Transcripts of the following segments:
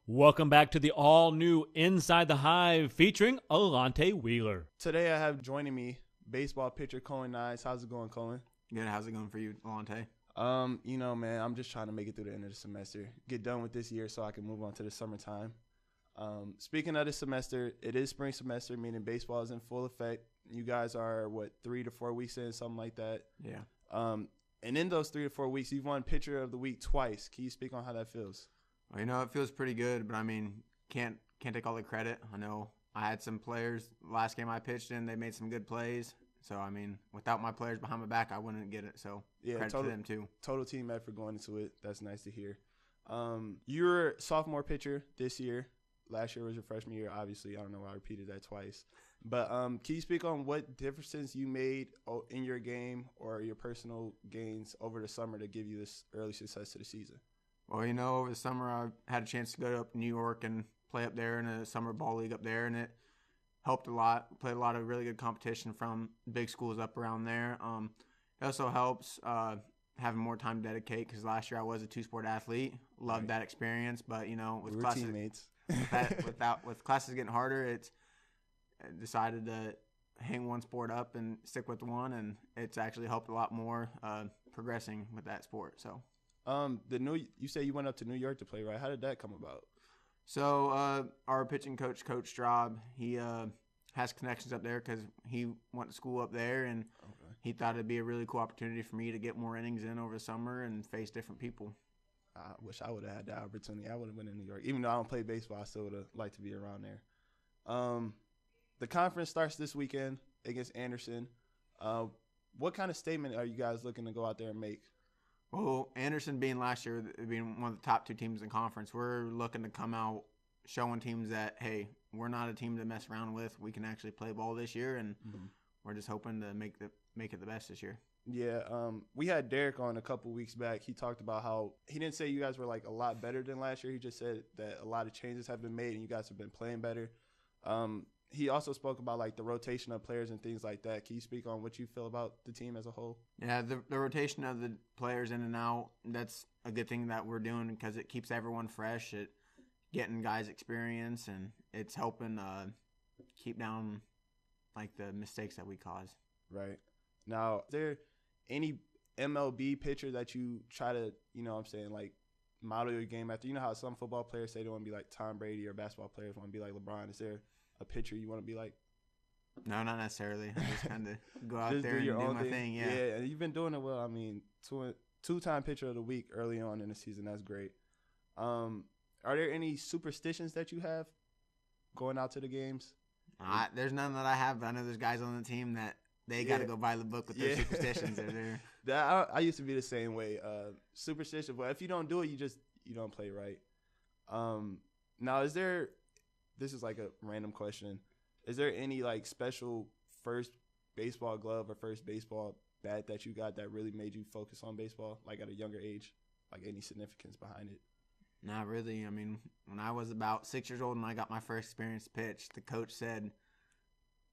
Welcome back to the all-new Inside the Hive featuring Allante Wheeler. Today I have joining me baseball pitcher Cohen Nies. How's it going, Cohen? Good. How's it going for you, Allante? Man, I'm just trying to make it through the end of the semester, get done with this year so I can move on to the summertime. Speaking of the semester, it is spring semester, meaning baseball is in full effect. You guys are, 3 to 4 weeks in, something like that? Yeah. And in those 3 to 4 weeks, you've won Pitcher of the Week twice. Can you speak on how that feels? Well, it feels pretty good, but can't take all the credit. I know I had some players last game I pitched in, they made some good plays. So, without my players behind my back, I wouldn't get it. So, credit to them too. Total team effort going into it. That's nice to hear. You're a sophomore pitcher this year. Last year was your freshman year, obviously. I don't know why I repeated that twice. But can you speak on what differences you made in your game or your personal gains over the summer to give you this early success to the season? Well, over the summer I had a chance to go up to New York and play up there in a summer ball league up there, and it helped a lot. Played a lot of really good competition from big schools up around there. It also helps having more time to dedicate because last year I was a two-sport athlete. Loved that experience, but, with classes, teammates. with classes getting harder, I decided to hang one sport up and stick with one, and it's actually helped a lot more progressing with that sport. So, you say you went up to New York to play, right? How did that come about? So, our pitching coach, Coach Straub, he has connections up there because he went to school up there, and he thought it'd be a really cool opportunity for me to get more innings in over the summer and face different people. I wish I would have had that opportunity. I would have went in New York. Even though I don't play baseball, I still would have liked to be around there. The conference starts this weekend against Anderson. What kind of statement are you guys looking to go out there and make? Well, Anderson being last year, being one of the top two teams in conference, we're looking to come out showing teams that, hey, we're not a team to mess around with. We can actually play ball this year, and we're just hoping to make it the best this year. Yeah, we had Derek on a couple weeks back. He talked about how he didn't say you guys were a lot better than last year. He just said that a lot of changes have been made and you guys have been playing better. He also spoke about the rotation of players and things like that. Can you speak on what you feel about the team as a whole? Yeah, the rotation of the players in and out, that's a good thing that we're doing because it keeps everyone fresh. It getting guys experience, and it's helping keep down the mistakes that we cause. Right. Now, is there any MLB pitcher that you try to, model your game after? You know how some football players say they want to be like Tom Brady, or basketball players want to be like LeBron. Is there a pitcher you want to be like? No, not necessarily. I just kind of go out there and do my thing. Yeah, and you've been doing it well. Two-time pitcher of the week early on in the season. That's great. Are there any superstitions that you have going out to the games? There's none that I have, but I know there's guys on the team that they got to go by the book with their superstitions. I used to be the same way. Superstition, but if you don't do it, you don't play right. Now, this is a random question. Is there any special first baseball glove or first baseball bat that you got that really made you focus on baseball, at a younger age? Any significance behind it? Not really. When I was about 6 years old and I got my first experience to pitch, the coach said,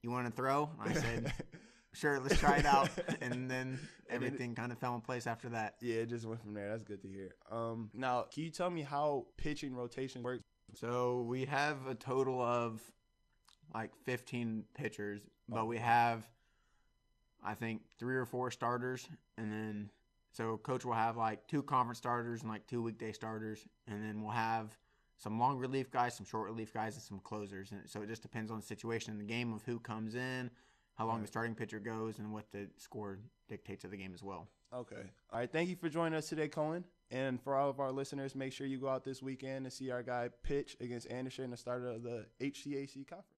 "You want to throw?" I said, "Sure, let's try it out." And then everything kind of fell in place after that. Yeah, it just went from there. That's good to hear. Now, can you tell me how pitching rotation works? So we have a total of 15 pitchers, but we have, I think, 3 or 4 starters. And then, so coach will have 2 conference starters and 2 weekday starters. And then we'll have some long relief guys, some short relief guys, and some closers. And so it just depends on the situation in the game of who comes in, how long the starting pitcher goes, and what the score dictates of the game as well. Okay. All right. Thank you for joining us today, Cohen. And for all of our listeners, make sure you go out this weekend and see our guy pitch against Anderson, the starter of the HCAC conference.